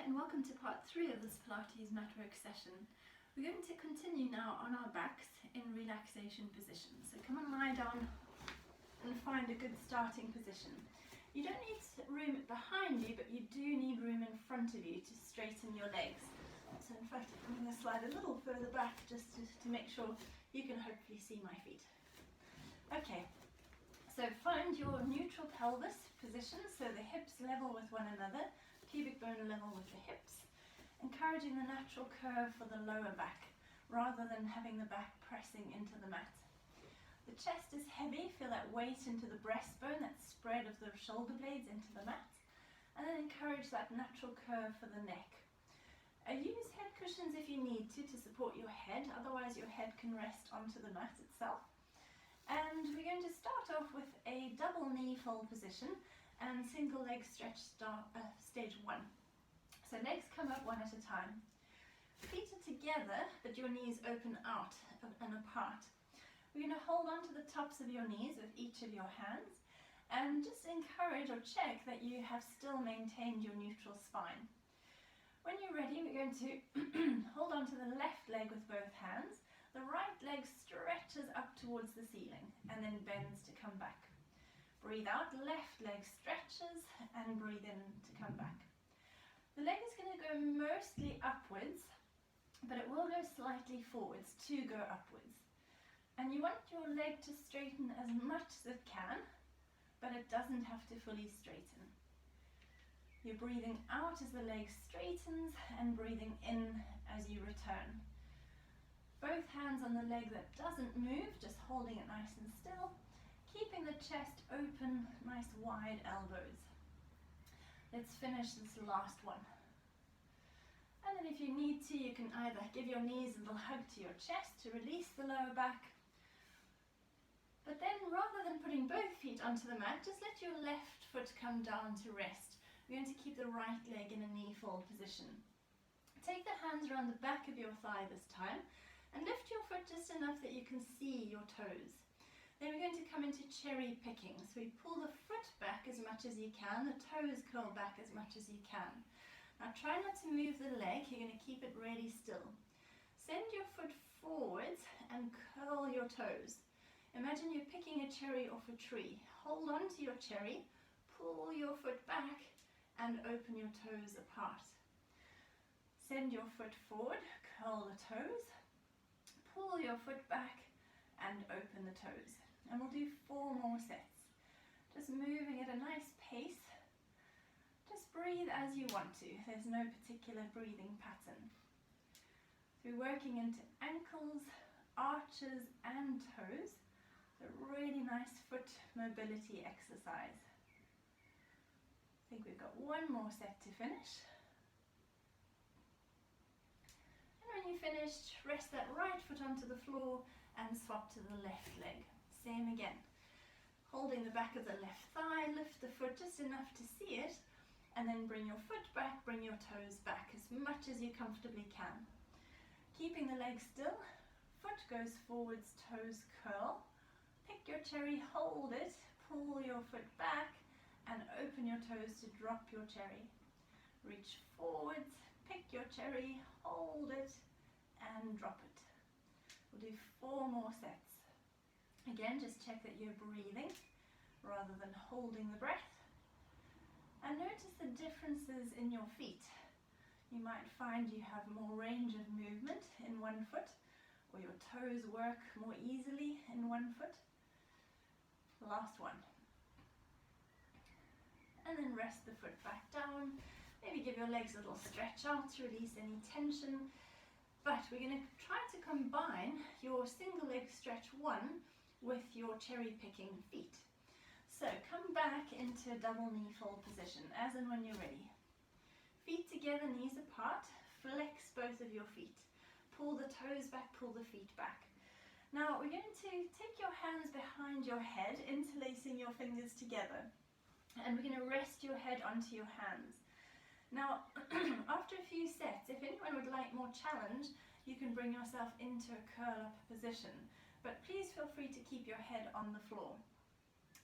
Hi and welcome to part 3 of this Pilates Matwork session. We're going to continue now on our backs in relaxation position. So come and lie down and find a good starting position. You don't need room behind you, but you do need room in front of you to straighten your legs. So in fact I'm going to slide a little further back just to make sure you can hopefully see my feet. Okay, so find your neutral pelvis position, so the hips level with one another, pubic bone level with the hips, encouraging the natural curve for the lower back rather than having the back pressing into the mat. The chest is heavy, feel that weight into the breastbone, that spread of the shoulder blades into the mat, and then encourage that natural curve for the neck. Use head cushions if you need to support your head, otherwise your head can rest onto the mat itself. And we're going to start off with a double knee fold position and single leg stretch stage 1. So legs come up one at a time. Feet are together, but your knees open out and apart. We're going to hold on to the tops of your knees with each of your hands and just encourage or check that you have still maintained your neutral spine. When you're ready, we're going to hold on to the left leg with both hands. The right leg stretches up towards the ceiling and then bends to come back. Breathe out, left leg stretches and breathe in to come back. The leg is going to go mostly upwards, but it will go slightly forwards to go upwards. And you want your leg to straighten as much as it can, but it doesn't have to fully straighten. You're breathing out as the leg straightens and breathing in as you return. Both hands on the leg that doesn't move, just holding it nice and still. Keeping the chest open, nice wide elbows. Let's finish this last one. And then if you need to, you can either give your knees a little hug to your chest to release the lower back. But then rather than putting both feet onto the mat, just let your left foot come down to rest. We're going to keep the right leg in a knee fold position. Take the hands around the back of your thigh this time and lift your foot just enough that you can see your toes. Then we're going to come into cherry picking. So we pull the foot back as much as you can, the toes curl back as much as you can. Now try not to move the leg, you're going to keep it really still. Send your foot forwards and curl your toes. Imagine you're picking a cherry off a tree. Hold on to your cherry, pull your foot back and open your toes apart. Send your foot forward, curl the toes, pull your foot back and open the toes. And we'll do 4 more sets. Just moving at a nice pace. Just breathe as you want to. There's no particular breathing pattern. So we're working into ankles, arches and toes. A really nice foot mobility exercise. I think we've got 1 more set to finish. And when you're finished, rest that right foot onto the floor and swap to the left leg. Same again. Holding the back of the left thigh, lift the foot just enough to see it, and then bring your foot back, bring your toes back as much as you comfortably can. Keeping the leg still, foot goes forwards, toes curl. Pick your cherry, hold it, pull your foot back, and open your toes to drop your cherry. Reach forwards, pick your cherry, hold it, and drop it. We'll do 4 more sets. Again, just check that you're breathing rather than holding the breath. And notice the differences in your feet. You might find you have more range of movement in one foot, or your toes work more easily in one foot. Last one. And then rest the foot back down. Maybe give your legs a little stretch out to release any tension. But we're going to try to combine your single leg stretch 1 with your cherry picking feet. So come back into double knee fold position as and when you're ready. Feet together, knees apart. Flex both of your feet. Pull the toes back, pull the feet back. Now we're going to take your hands behind your head, interlacing your fingers together. And we're going to rest your head onto your hands. Now, after a few sets, if anyone would like more challenge, you can bring yourself into a curl-up position. But please feel free to keep your head on the floor.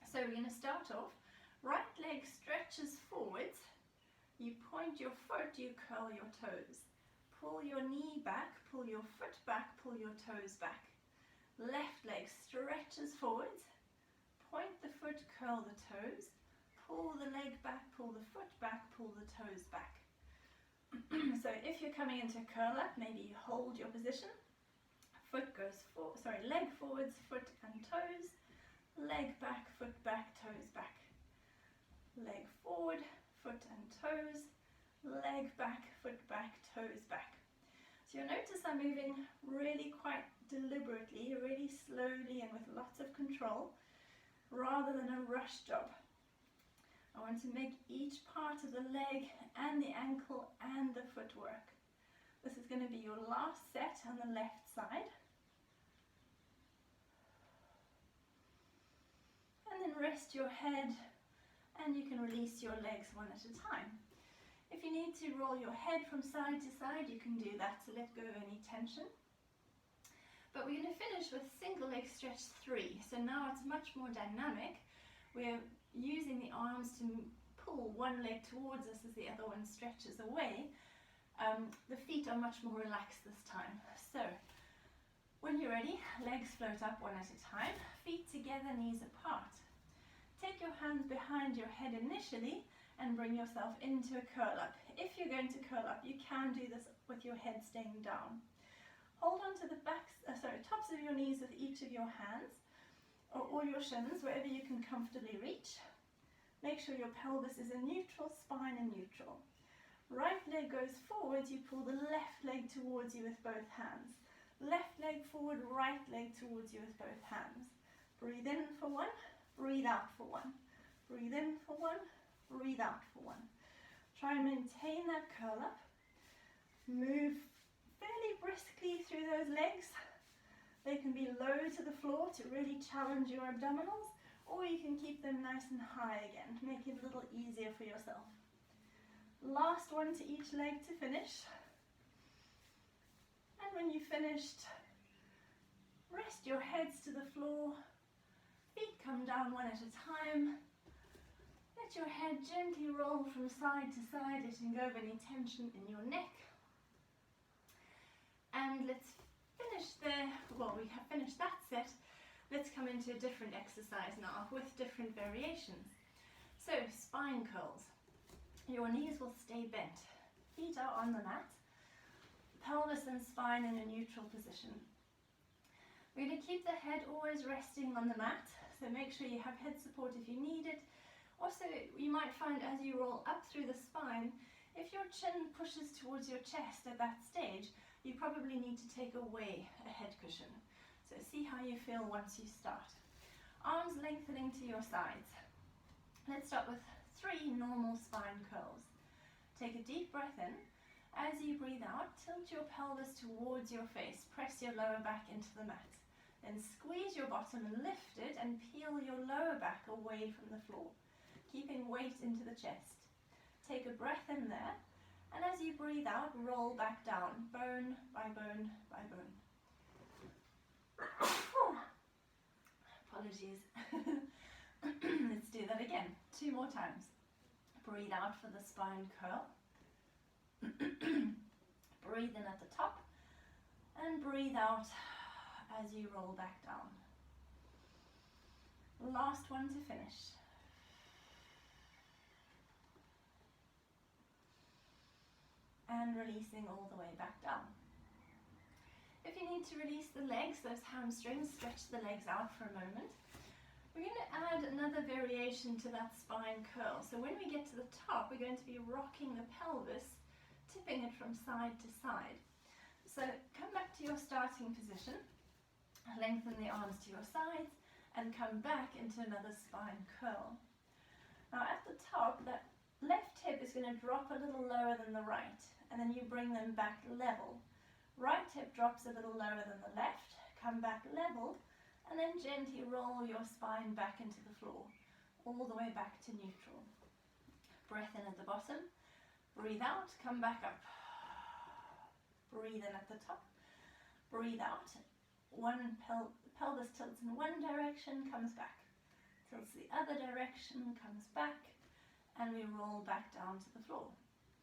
So we're going to start off, right leg stretches forwards, you point point your foot, you curl your toes. Pull your knee back, pull your foot back, pull your toes back. Left leg stretches forwards. Point the foot, curl the toes. Pull the leg back, pull the foot back, pull the toes back. So if you're coming into a curl up, maybe you hold your position. Foot goes leg forwards, foot and toes. Leg back, foot back, toes back. Leg forward, foot and toes. Leg back, foot back, toes back. So you'll notice I'm moving really quite deliberately, really slowly and with lots of control, rather than a rush job. I want to make each part of the leg and the ankle and the foot work. This is going to be your last set on the left side. And then rest your head and you can release your legs one at a time. If you need to roll your head from side to side, you can do that to let go of any tension. But we're going to finish with single leg stretch 3. So now it's much more dynamic. We're using the arms to pull one leg towards us as the other one stretches away. The feet are much more relaxed this time. So when you're ready, legs float up one at a time, feet together, knees apart. Take your hands behind your head initially and bring yourself into a curl up. If you're going to curl up, you can do this with your head staying down. Hold on to the tops of your knees with each of your hands, or your shins, wherever you can comfortably reach. Make sure your pelvis is in neutral, spine in neutral. Right leg goes forwards, you pull the left leg towards you with both hands. Left leg forward, right leg towards you with both hands. Breathe in for 1, breathe out for 1. Breathe in for 1, breathe out for 1. Try and maintain that curl up. Move fairly briskly through those legs. They can be low to the floor to really challenge your abdominals, or you can keep them nice and high again to make it a little easier for yourself. Last one to each leg to finish. And when you've finished, rest your heads to the floor, feet come down one at a time. Let your head gently roll from side to side, letting go of any tension in your neck. And let's finish there. Well, we have finished that set. Let's come into a different exercise now with different variations. So, spine curls. Your knees will stay bent. Feet are on the mat. Pelvis and spine in a neutral position. We're going to keep the head always resting on the mat, so make sure you have head support if you need it. Also, you might find as you roll up through the spine, if your chin pushes towards your chest at that stage, you probably need to take away a head cushion. So see how you feel once you start. Arms lengthening to your sides. Let's start with 3 normal spine curls. Take a deep breath in. As you breathe out, tilt your pelvis towards your face. Press your lower back into the mat. Then squeeze your bottom and lift it and peel your lower back away from the floor, keeping weight into the chest. Take a breath in there, and as you breathe out, roll back down, bone by bone by bone. Apologies. Let's do that again, 2 more times. Breathe out for the spine curl. Breathe in at the top and breathe out as you roll back down. Last one to finish. And releasing all the way back down. If you need to release the legs, those hamstrings, stretch the legs out for a moment. We're going to add another variation to that spine curl. So when we get to the top, we're going to be rocking the pelvis, tipping it from side to side. So come back to your starting position, lengthen the arms to your sides, and come back into another spine curl. Now at the top, that left hip is going to drop a little lower than the right, and then you bring them back level. Right hip drops a little lower than the left, come back level, and then gently roll your spine back into the floor, all the way back to neutral. Breath in at the bottom, breathe out, come back up. Breathe in at the top, breathe out. Pelvis tilts in one direction, comes back. Tilts the other direction, comes back, and we roll back down to the floor.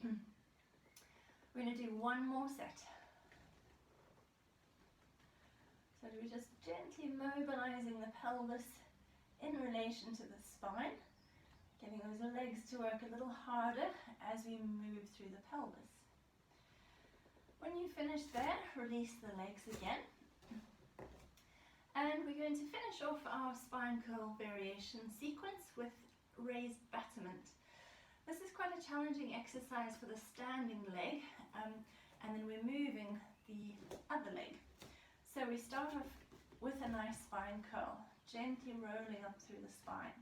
We're going to do one more set. So we're just gently mobilizing the pelvis in relation to the spine, getting those legs to work a little harder as we move through the pelvis. When you finish there, release the legs again. And we're going to finish off our spine curl variation sequence with raised battlement. This is quite a challenging exercise for the standing leg, and then we're moving the other leg. So we start off with a nice spine curl, gently rolling up through the spine.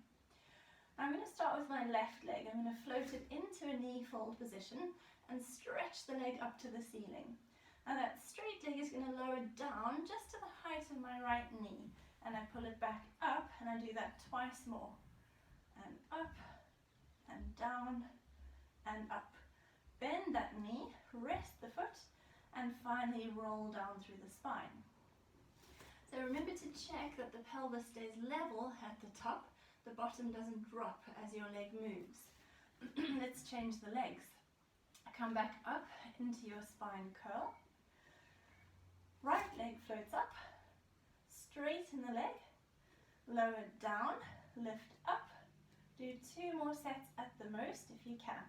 I'm going to start with my left leg. I'm going to float it into a knee fold position and stretch the leg up to the ceiling. Now that straight leg is going to lower down just to the height of my right knee, and I pull it back up, and I do that twice more. And up, and down, and up. Bend that knee, rest the foot, and finally roll down through the spine. So remember to check that the pelvis stays level at the top, the bottom doesn't drop as your leg moves. Let's change the legs. Come back up into your spine curl. Right leg floats up, straighten the leg, lower down, lift up. Do 2 more sets at the most if you can.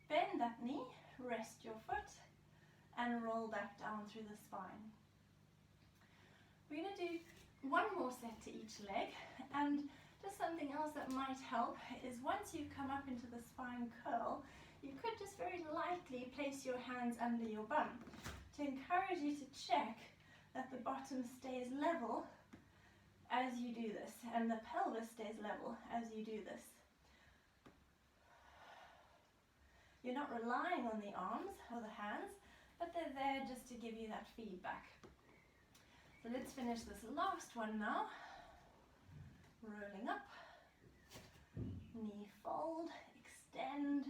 Bend that knee, rest your foot, and roll back down through the spine. We're going to do 1 more set to each leg, and just something else that might help is once you come up into the spine curl, you could just very lightly place your hands under your bum to encourage you to check that the bottom stays level as you do this, and the pelvis stays level as you do this. You're not relying on the arms or the hands, but they're there just to give you that feedback. So let's finish this last one now. Rolling up, knee fold, extend,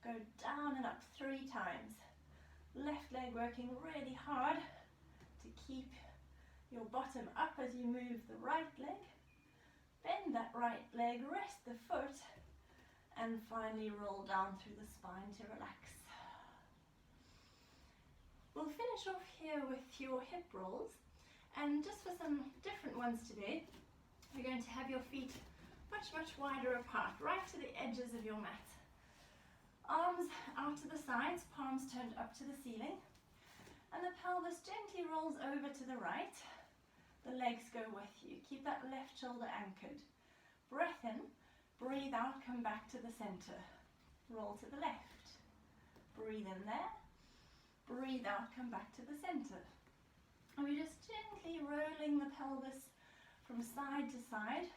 go down and up 3 times. Left leg working really hard to keep your bottom up as you move the right leg. Bend that right leg, rest the foot, and finally roll down through the spine to relax. We'll finish off here with your hip rolls, and just for some different ones today, you're going to have your feet much wider apart, right to the edges of your mat. Arms out to the sides, palms turned up to the ceiling, and the pelvis gently rolls over to the right. The legs go with you. Keep that left shoulder anchored. Breath in, breathe out, come back to the center. Roll to the left. Breathe in there, breathe out, come back to the center. And we're just gently rolling the pelvis from side to side,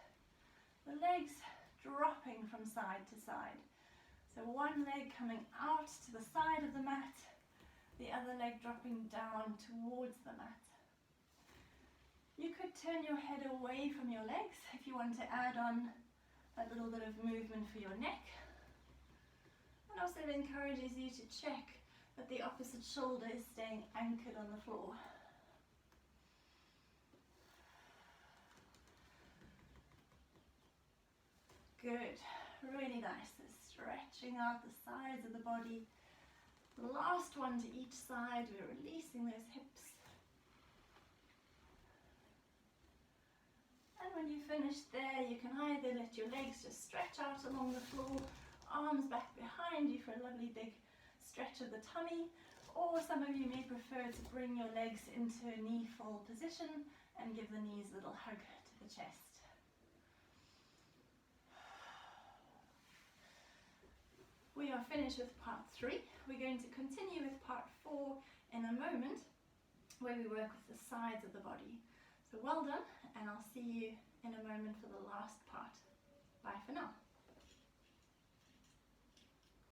the legs dropping from side to side. So one leg coming out to the side of the mat, the other leg dropping down towards the mat. You could turn your head away from your legs if you want to add on a little bit of movement for your neck. And also it encourages you to check that the opposite shoulder is staying anchored on the floor. Good, really nice. So stretching out the sides of the body. Last one to each side, we're releasing those hips. And when you finish there, you can either let your legs just stretch out along the floor, arms back behind you for a lovely big stretch of the tummy, or some of you may prefer to bring your legs into a knee fold position and give the knees a little hug to the chest. We are finished with part 3. We're going to continue with part 4 in a moment, where we work with the sides of the body. So well done, and I'll see you in a moment for the last part. Bye for now.